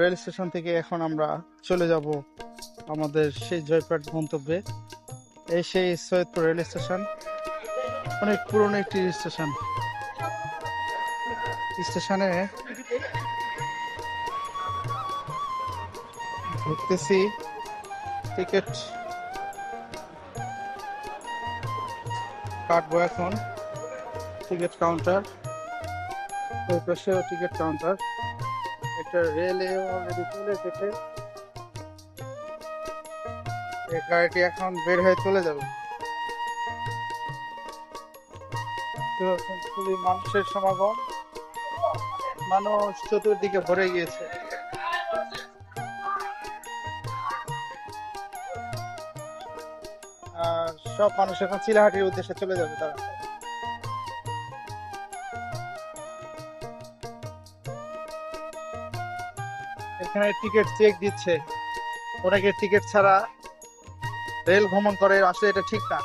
Rail station থেকে এখন আমরা চলে যাব আমাদের সেই জয়পুরহাট গন্তব্যে। এই সেই সৈয়দপুর রেল স্টেশন, অনেক পুরনো একটি স্টেশন। স্টেশনে ঢুকতেছি, টিকিট কাটবো এখন। টিকিট কাউন্টার, ওই পাশেও টিকিট কাউন্টার। একটা রেলে অলরেডি চলে এসেছে, এই গাড়িটি এখন বের হয়ে চলে যাবে। তো এখন খুবই মানুষের সমাগম, মানুষ চতুর্দিকে ভরে গিয়েছে। আর সব মানুষ এখন চিলাহাটির উদ্দেশ্যে চলে যাবে তারা। এখানে টিকিট চেক দিচ্ছে, অনেকে টিকিট ছাড়া রেল ভ্রমণ করে, আসলে এটা ঠিক না।